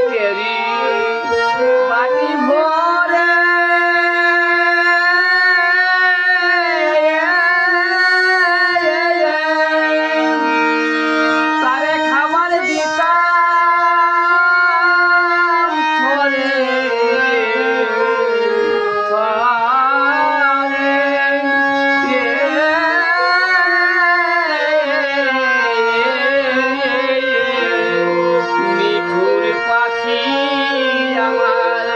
মালিকেরই বাটি ভরে তারে খাবার দিতাম থরে নিঠুর পাখি আমার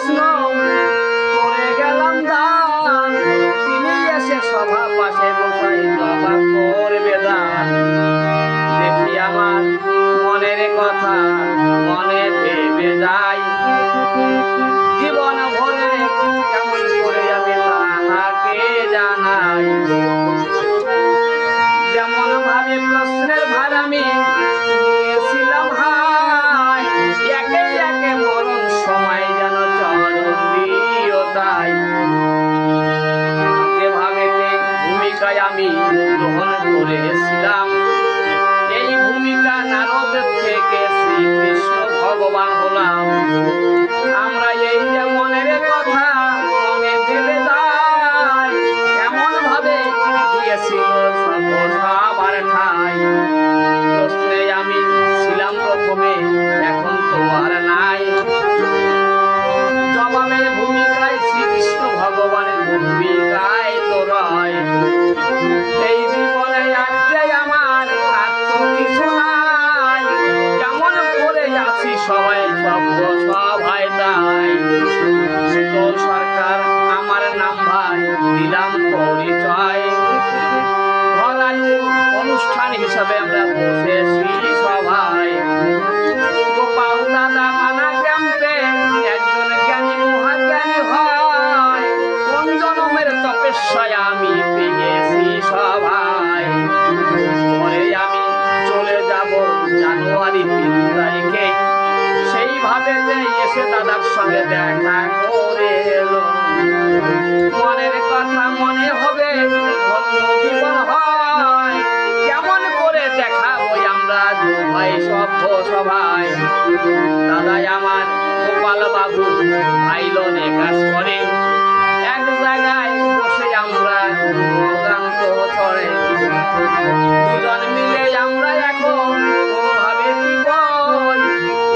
প্রশ্ন করে গেলাম দান, তিনি এসে সভা পাশে বসাই জবাব করবে দান। দেখি আমার মনের কথা মনে ভেবে যাই, জীবন ভরে কেমন করে আমি তাহাকে জানাই। যেমন ভাবে প্রশ্নের ভার আমি নিয়েছিলাম হাই, একে একে মরণ সময় যেন চরণ দিও তাই। যেভাবে ভূমিকায় আমি গ্রহণ করেছিলাম, এই ভূমিকা নারদের থেকে শ্রীকৃষ্ণ ভগবান হলাম। আমরা এই যে মনের কথা মনে ভেবে যাই, এমন ভাবে দিয়েছিল সবার ঠাই। প্রশ্নে আমি ছিলাম প্রথমে, এখন তো আর নাই। জবাবের ভূমিকায় শ্রীকৃষ্ণ ভগবানের ভূমিকায় তো রয়। এই জীবনে আর যে আমার আর তো কিছু নাই, কেমন করে আছি সবাই সবাই তাই। শীতল সরকার আমার নাম ভাই, দিলাম পরিচয়। ঘরালু অনুষ্ঠান হিসাবে আমরা বসেছি সভায়। গোপাল দাদা মানা ক্যাম্পে একজন জ্ঞানী মহাজ্ঞানী হয়, কোন জনমের তপস্যায় আমি পেয়েছি সভায়। পরে আমি চলে যাব জানুয়ারি 3 তারিখে, সেইভাবে এসে দাদার সঙ্গে দেখা করে এলো। মনের কথা মনে হবে ধন্য জীবন হয়, কেমন করে দেখাবো আমরা দুভাই সভ্য সভায়। দাদাই আমার গোপাল বাবু আইলনে কাজ করে, এক জায়গায় বসে আমরা গান্ত ছড়ে। দুজন মিলে আমরা এখন ভাবে কি কই,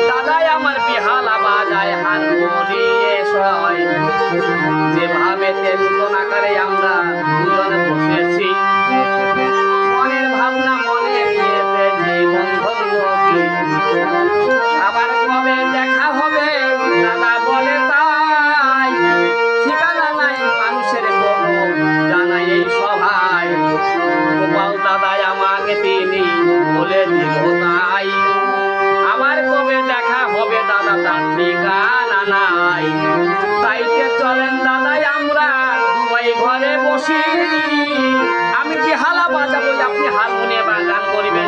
দাদাই আমার বিহালা বাজায় হারমোনিয়ে সয়। যেভাবে নতুন আকারে আমরা দুজন বসেছি, মনের ভাবনা মনে নিয়েছে জীবন ধন্য কি। আবার কবে দেখা হবে দাদা বলে তাই, ঠিকানা নাই মানুষের কোনো জানাই এই সভায়। গোপাল দাদাই আমাকে তিনি বলে দিল তাই, আবার কবে দেখা হবে দাদা তার ঠিকানা নাই। তাইতে চলেন দাদাই আমরা দুই ঘরে বসি, আমি বিহালা বাজাবো আপনি হারমোনিয়াম গান করিবেন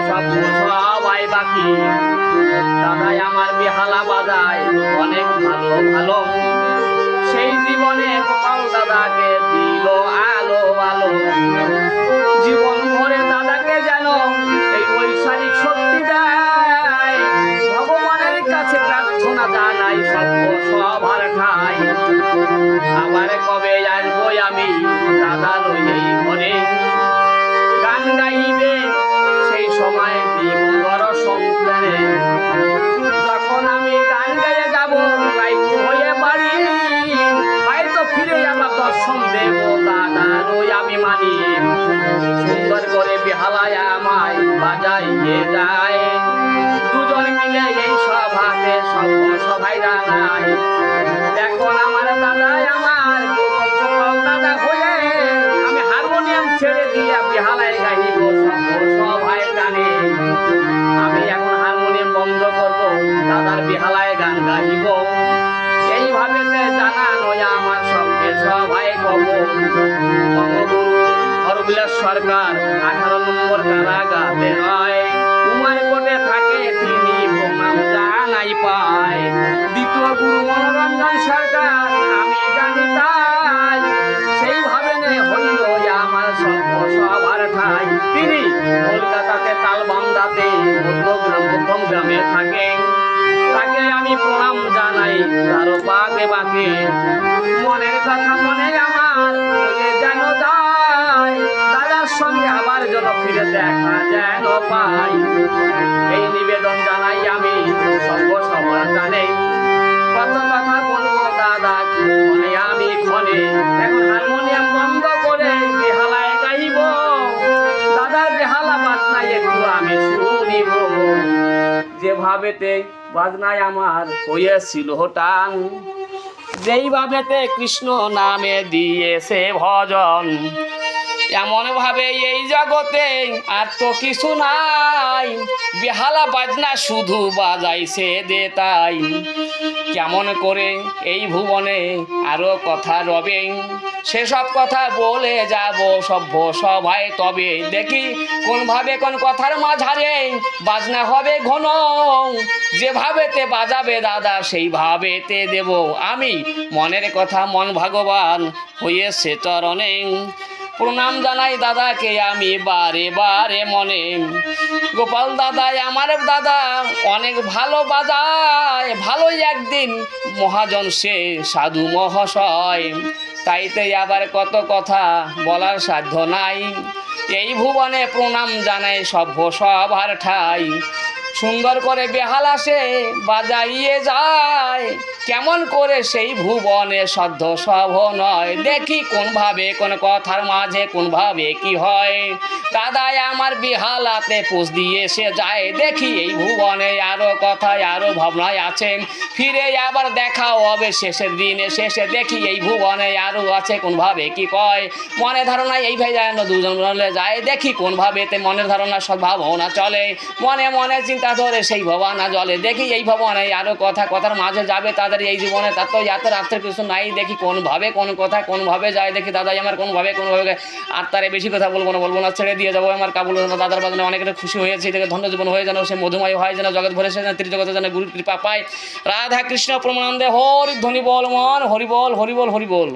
সবাই বাকি। দাদাই আমার বিহালা বাজায় অনেক ভালো ভালো, সেই জীবনে গোপাল দাদাকে দিল আলো আলো। জীবন ভরে দাদাকে যেন এই বৈশারিক শক্তি দেয়, ভগবানের কাছে প্রার্থনা জানাই সবার ঠাই। আবার কবে আসবো আমি দাদা এই ঘরে, গান গাইবে সেই সময় দিবর সংসারে। যখন আমি গান গাইয়ে যাব রাইত হয়ে বাড়ি, হয়তো ফিরে আমার দর্শন দেব দাদার ওই আমি মানি। সুন্দর করে বিহালায় আমায় বাজাইয়ে যায়, দুজন মিলে এই সভাতে সবাই জানায়। এখন আমার দাদাই আমার দাদা হয়ে, আমি হারমোনিয়াম ছেড়ে দিয়ে বিহালায় গাইব সবাই জানে। আমি এখন হারমোনিয়াম বন্ধ করব, দাদার বিহালায় গান গাইব। এইভাবে জানানো আমার সঙ্গে সবাই কব। হরবিলাস সরকার 18 নম্বর কারাগারে রয়, কুমারকোটে থাকে তিনি প্রণাম জানাই পায়। দ্বিতীয় গুরু মনোরঞ্জন সরকার আমি জানি তাই, সেইভাবে হইল আমার সবার ঠাই। তিনি কলকাতাতে তালবান্দাতে মধ্যম গ্রামে থাকে, তাকে আমি প্রণাম জানাই তারও বাকে বাকে। মনের কথা মনে আমার যেন যায়, দাদার সঙ্গে আবার যেন ফিরে দেখা যেন পাই। এই নিবেদন জানাই আমি সবার জানে, কত কথা বলবো দাদা মনে আমি ক্ষণে। এখন হারমোনিয়াম বন্ধ করে বেহালায় গাইব, দাদার বেহালা বাজনায় একটু আমি শুনিব। যেভাবেতে বাজনায় আমার হয়েছিল টান, যেইভাবেতে কৃষ্ণ নামে দিয়েছে ভজন, এমন ভাবে এই জগতে আর তো কিছু নাই। বেহালা বাজনা শুধু বাজাইছে দে তাই, কেমন করে এই ভুবনে আরো কথা রবে, সেসব কথা বলে যাব সভ্য সভায়। তবে দেখি কোন ভাবে কোন কথার মাঝারে বাজনা হবে ঘন, যেভাবেতে বাজাবে দাদা সেইভাবেতে দেব আমি মনের কথা। মন ভগবান হয়েছে চরণে, প্রণাম জানাই দাদাকে আমি বারে বারে মনে। গোপাল দাদা আমার দাদা অনেক ভালো বাজায়, ভালোই একদিন মহাজন সে সাধু মহাশয়। তাইতে আবার কত কথা বলার সাধ্য নাই, এই ভুবনে প্রণাম জানাই সভ্য সবার ঠাই। সুন্দর করে বেহালা সে বাজাইয়ে যায়, কেমন করে সেই ভুবনে সদ্য সভ নয়। দেখি কোন ভাবে কোন কথার মাঝে কোন ভাবে কি হয়, দাদাই আমার বেহালাতে পোষ দিয়ে সে যায়। দেখি এই ভুবনে আরো কথায় আরো ভাবনায় আছেন, ফিরে আবার দেখা হবে শেষের দিনে শেষে। দেখি এই ভুবনে আরো আছে কোন ভাবে কি কয়, মনে ধারণা এই ভাই যায় না দুজন বলে যায়। দেখি কোন ভাবেতে মনের ধারণা সদ্ভাবনা চলে, মনে মনে চিন্তা ধরে সেই ভবানা জলে। দেখি এই ভবনে আরো কথা কথার মাঝে যাবে তাদের এই জীবনে, তার তো এত রাত্রে কিছু নাই। দেখি কোন ভাবে কোন কথা কোন ভাবে যায়, দেখি দাদাই আমার কোন ভাবে আর তারে বেশি কথা বলবো না ছেড়ে দিয়ে যাবো আমার কাবুল। দাদার বাজনে অনেকটা খুশি হয়েছে, থেকে ধন্য জীবন হয়ে যেন সে মধুময় হয়, যেন জগৎ ভরে সে ত্রিজগতে যেন গুরুর কৃপা পায়। রাধা কৃষ্ণ প্রমানন্দে হরি ধ্বনি বল মন হরি বল হরি বল হরি বল।